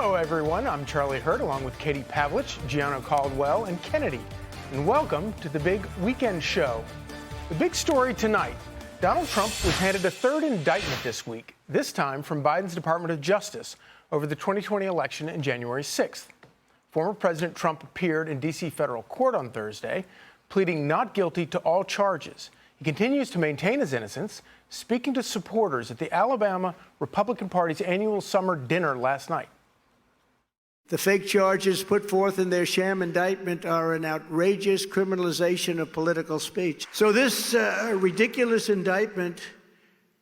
Hello, everyone. I'm Charlie Hurt, along with Katie Pavlich, Gianno Caldwell, and Kennedy. And welcome to the big weekend show. The big story tonight. Donald Trump was handed a third indictment this week, this time from Biden's Department of Justice over the 2020 election in January 6th. Former President Trump appeared in D.C. federal court on Thursday, pleading not guilty to all charges. He continues to maintain his innocence, speaking to supporters at the Alabama Republican Party's annual summer dinner last night. The fake charges put forth in their sham indictment are an outrageous criminalization of political speech. So this ridiculous indictment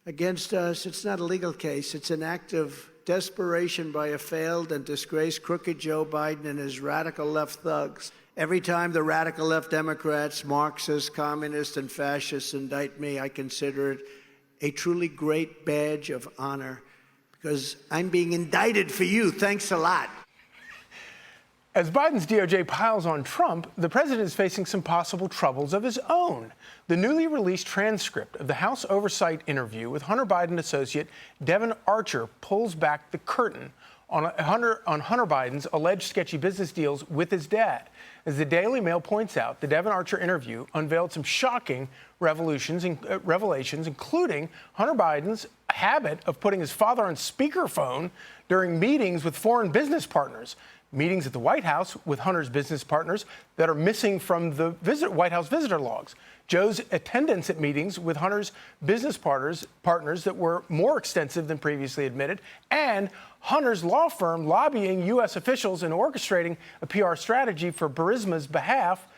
against us, it's not a legal case. It's an act of desperation by a failed and disgraced crooked Joe Biden and his radical left thugs. Every time the radical left Democrats, Marxists, communists, and fascists indict me, I consider it a truly great badge of honor because I'm being indicted for you. Thanks a lot. As Biden's DOJ piles on Trump, the president is facing some possible troubles of his own. The newly released transcript of the House Oversight interview with Hunter Biden associate Devon Archer pulls back the curtain on Hunter Biden's alleged sketchy business deals with his dad. As the Daily Mail points out, the Devon Archer interview unveiled some shocking revelations, including Hunter Biden's habit of putting his father on speakerphone during meetings with foreign business partners. Meetings at the White House with Hunter's business partners that are missing from the White House visitor logs. Joe's attendance at meetings with Hunter's business partners that were more extensive than previously admitted, and Hunter's law firm lobbying U.S. officials and orchestrating a PR strategy for Burisma's behalf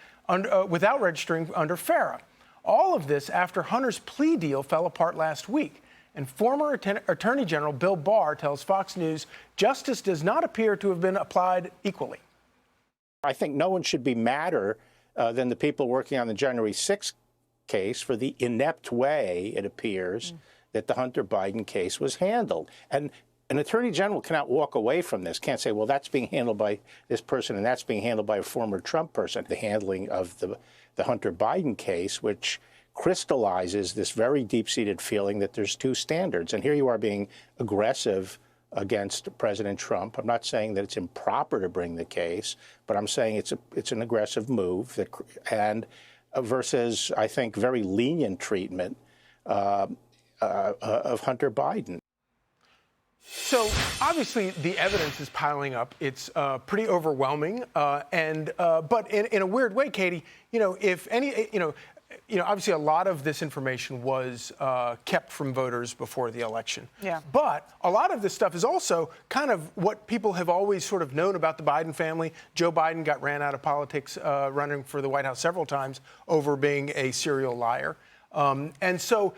without registering under FARA. All of this after Hunter's plea deal fell apart last week. And former Attorney General Bill Barr tells Fox News justice does not appear to have been applied equally. I think no one should be madder than the people working on the January 6th case for the inept way, it appears, that the Hunter Biden case was handled. And an attorney general cannot walk away from this, can't say, well, that's being handled by this person and that's being handled by a former Trump person. The handling of the Hunter Biden case, which crystallizes this very deep-seated feeling that there's two standards. And here you are being aggressive against President Trump. I'm not saying that it's improper to bring the case, but I'm saying it's an aggressive move and versus, I think, very lenient treatment of Hunter Biden. So obviously the evidence is piling up. It's pretty overwhelming, but in a weird way, Katie, obviously a lot of this information was kept from voters before the election. Yeah. But a lot of this stuff is also kind of what people have always sort of known about the Biden family. Joe Biden ran out of politics running for the White House several times over being a serial liar. And so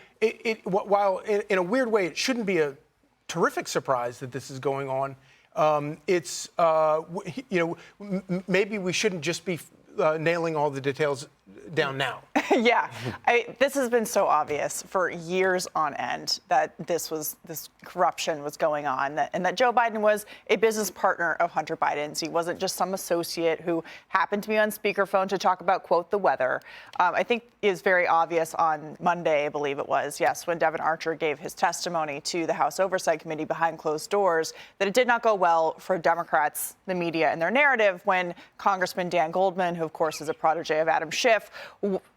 while in a weird way it shouldn't be a terrific surprise that this is going on, maybe we shouldn't just be nailing all the details down now. Yeah, this has been so obvious for years on end that this corruption was going on, and that Joe Biden was a business partner of Hunter Biden's. He wasn't just some associate who happened to be on speakerphone to talk about, quote, the weather. I think is very obvious on Monday, I believe it was, yes, when Devon Archer gave his testimony to the House Oversight Committee behind closed doors, that it did not go well for Democrats, the media, and their narrative when Congressman Dan Goldman, who of course is a protege of Adam Schiff,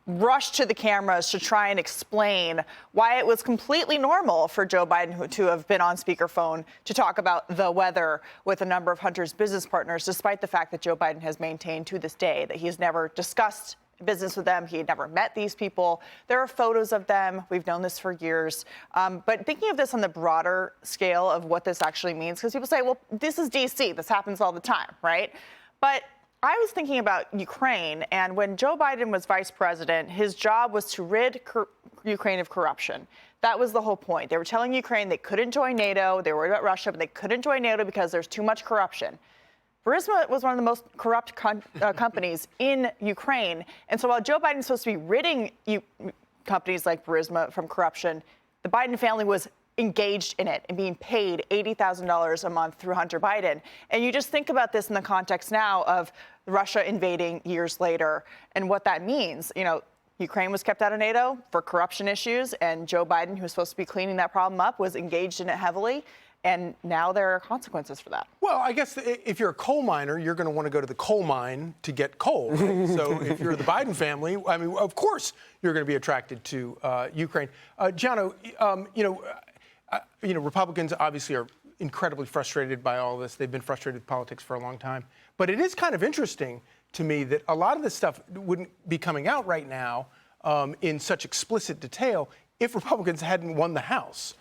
rushed to the cameras to try and explain why it was completely normal for Joe Biden to have been on speakerphone to talk about the weather with a number of Hunter's business partners, despite the fact that Joe Biden has maintained to this day that he has never discussed business with them. He had never met these people. There are photos of them. We've known this for years. But thinking of this on the broader scale of what this actually means, because people say, well, this is D.C. This happens all the time, right? But I was thinking about Ukraine, and when Joe Biden was vice president, his job was to rid Ukraine of corruption. That was the whole point. They were telling Ukraine they couldn't join NATO. They were worried about Russia, but they couldn't join NATO because there's too much corruption. Burisma was one of the most corrupt companies in Ukraine. And so while Joe Biden's supposed to be ridding companies like Burisma from corruption, the Biden family was engaged in it and being paid $80,000 a month through Hunter Biden. And you just think about this in the context now of Russia invading years later and what that means. Ukraine was kept out of NATO for corruption issues, and Joe Biden, who was supposed to be cleaning that problem up, was engaged in it heavily. And now there are consequences for that. Well, I guess if you're a coal miner, you're going to want to go to the coal mine to get coal. Right? So if you're the Biden family, I mean, of course you're going to be attracted to Ukraine. Gianno, Republicans obviously are incredibly frustrated by all this. They've been frustrated with politics for a long time. But it is kind of interesting to me that a lot of this stuff wouldn't be coming out right now in such explicit detail if Republicans hadn't won the House.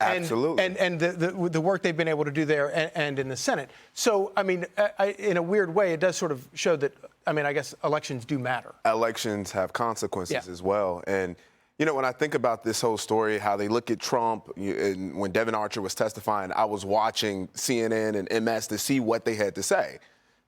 Absolutely. And the work they've been able to do there and in the Senate. So, I mean, in a weird way, it does sort of show that, I mean, I guess elections do matter. Elections have consequences as well. And, you know, when I think about this whole story, how they look at Trump, and when Devon Archer was testifying, I was watching CNN and MS to see what they had to say.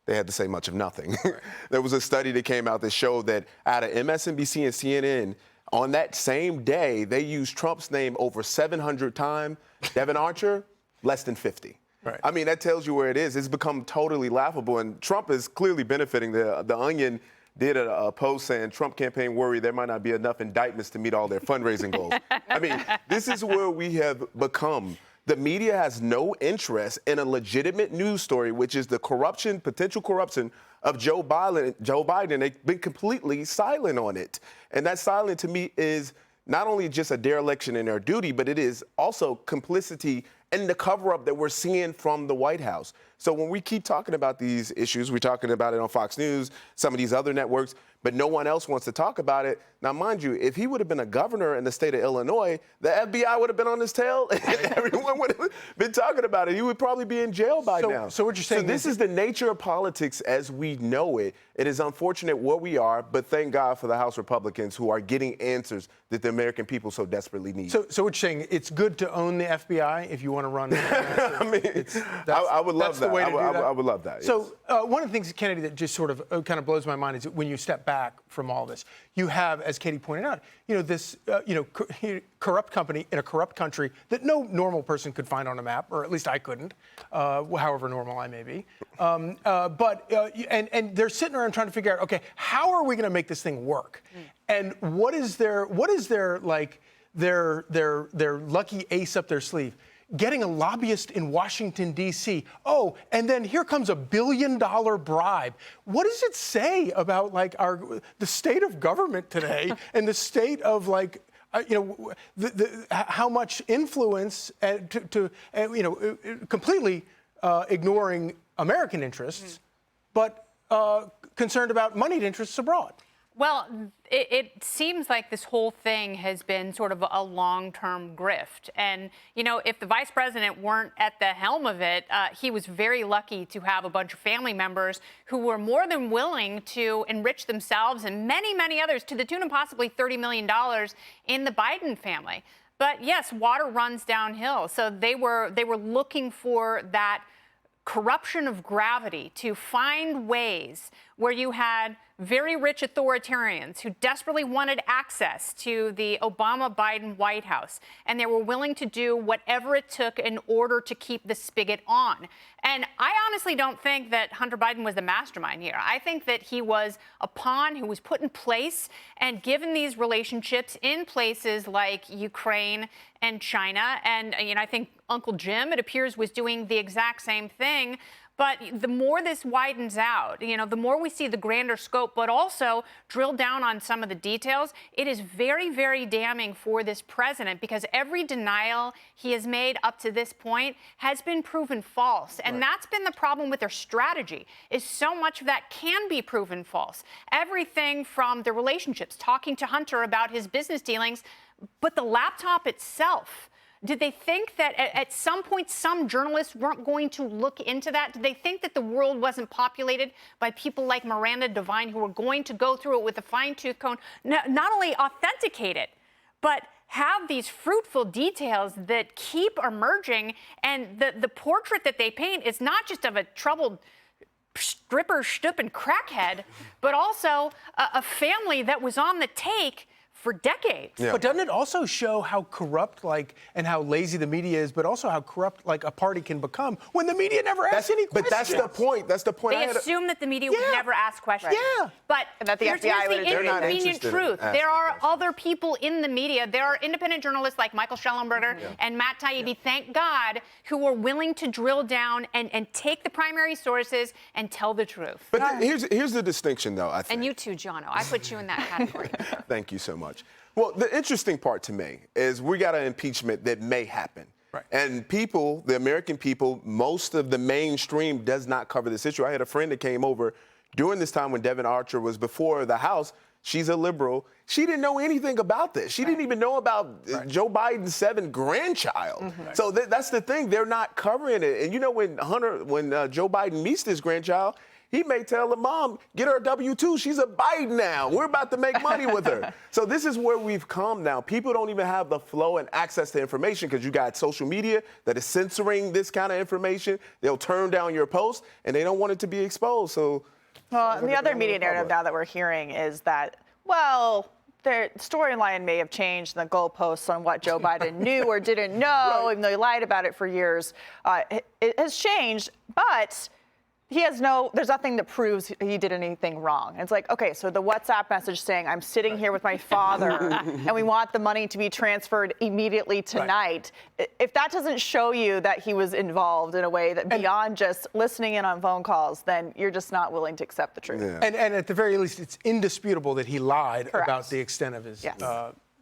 They had to say much of nothing. Right. There was a study that came out that showed that out of MSNBC and CNN, on that same day, they used Trump's name over 700 times. Devon Archer, less than 50. Right. I mean, that tells you where it is. It's become totally laughable, and Trump is clearly benefiting. The Onion did a post saying Trump campaign worry there might not be enough indictments to meet all their fundraising goals. I mean, this is where we have become. The media has no interest in a legitimate news story, which is the corruption, potential corruption of Joe Biden. They've been completely silent on it. And that silence to me is not only just a dereliction in their duty, but it is also complicity in the cover-up that we're seeing from the White House. So when we keep talking about these issues, we're talking about it on Fox News, some of these other networks, but no one else wants to talk about it. Now, mind you, if he would have been a governor in the state of Illinois, the FBI would have been on his tail, and everyone would have been talking about it. He would probably be in jail by now. So what you're saying this is the nature of politics as we know it. It is unfortunate where we are, but thank God for the House Republicans who are getting answers that the American people so desperately need. So what you're saying, it's good to own the FBI if you want to run. I mean, I would love that. I would love that. So one of the things, Kennedy, that just sort of kind of blows my mind is when you step back from all this, you have, as Katie pointed out, this corrupt company in a corrupt country that no normal person could find on a map, or at least I couldn't, however normal I may be. And they're sitting around trying to figure out, okay, how are we going to make this thing work? And what is their lucky ace up their sleeve? Getting a lobbyist in Washington, D.C. Oh, and then here comes $1 billion bribe. What does it say about the state of government today and the state of how much influence completely ignoring American interests, but concerned about moneyed interests abroad? Well, it seems like this whole thing has been sort of a long-term grift. And, if the vice president weren't at the helm of it, he was very lucky to have a bunch of family members who were more than willing to enrich themselves and many, many others to the tune of possibly $30 million in the Biden family. But yes, water runs downhill. So they were looking for that corruption of gravity to find ways where you had very rich authoritarians who desperately wanted access to the Obama-Biden White House, and they were willing to do whatever it took in order to keep the spigot on. And I honestly don't think that Hunter Biden was the mastermind here. I think that he was a pawn who was put in place, and given these relationships in places like Ukraine and China, and I think Uncle Jim, it appears, was doing the exact same thing. But the more this widens out, the more we see the grander scope, but also drill down on some of the details, it is very, very damning for this president because every denial he has made up to this point has been proven false. And that's been the problem with their strategy, is so much of that can be proven false. Everything from the relationships, talking to Hunter about his business dealings, but the laptop itself. Did they think that at some point some journalists weren't going to look into that? Did they think that the world wasn't populated by people like Miranda Devine who were going to go through it with a fine-tooth comb, not only authenticate it, but have these fruitful details that keep emerging? And the portrait that they paint is not just of a troubled stripper, stoop, and crackhead, but also a family that was on the take for decades. But doesn't it also show how corrupt, and how lazy the media is, but also how corrupt, a party can become when the media never asks any questions? But that's the point. That's the point. They assume that the media would never ask questions. Yeah. But And that the here's FBI the would do not inconvenient interested in truth. asking There are questions. other people in the media. There are independent journalists like Michael Schellenberger and Matt Taibbi, thank God, who are willing to drill down and take the primary sources and tell the truth. But here's the distinction, though, I think. And you too, Jono. I put you in that category. Thank you so much. Well, the interesting part to me is we got an impeachment that may happen. Right. And people, the American people, most of the mainstream does not cover this issue. I had a friend that came over during this time when Devon Archer was before the House. She's a liberal. She didn't know anything about this. She didn't even know about Joe Biden's 7th grandchild. So that's the thing. They're not covering it. And you know, when Joe Biden meets this grandchild, he may tell the mom, get her a W-2. She's a Biden now. We're about to make money with her. So this is where we've come now. People don't even have the flow and access to information because you got social media that is censoring this kind of information. They'll turn down your post, and they don't want it to be exposed. So, well, and the other media narrative now that we're hearing is that, well, the storyline may have changed in the goalposts on what Joe Biden knew or didn't know, even though he lied about it for years. It has changed, but there's nothing that proves he did anything wrong. And it's like, okay, so the WhatsApp message saying, I'm sitting here with my father and we want the money to be transferred immediately tonight. If that doesn't show you that he was involved in a way that beyond just listening in on phone calls, then you're just not willing to accept the truth. Yeah. And at the very least, it's indisputable that he lied Correct. about the extent of his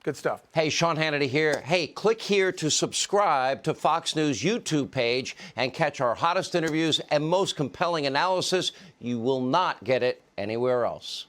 good stuff. Hey, Sean Hannity here. Hey, click here to subscribe to Fox News YouTube page and catch our hottest interviews and most compelling analysis. You will not get it anywhere else.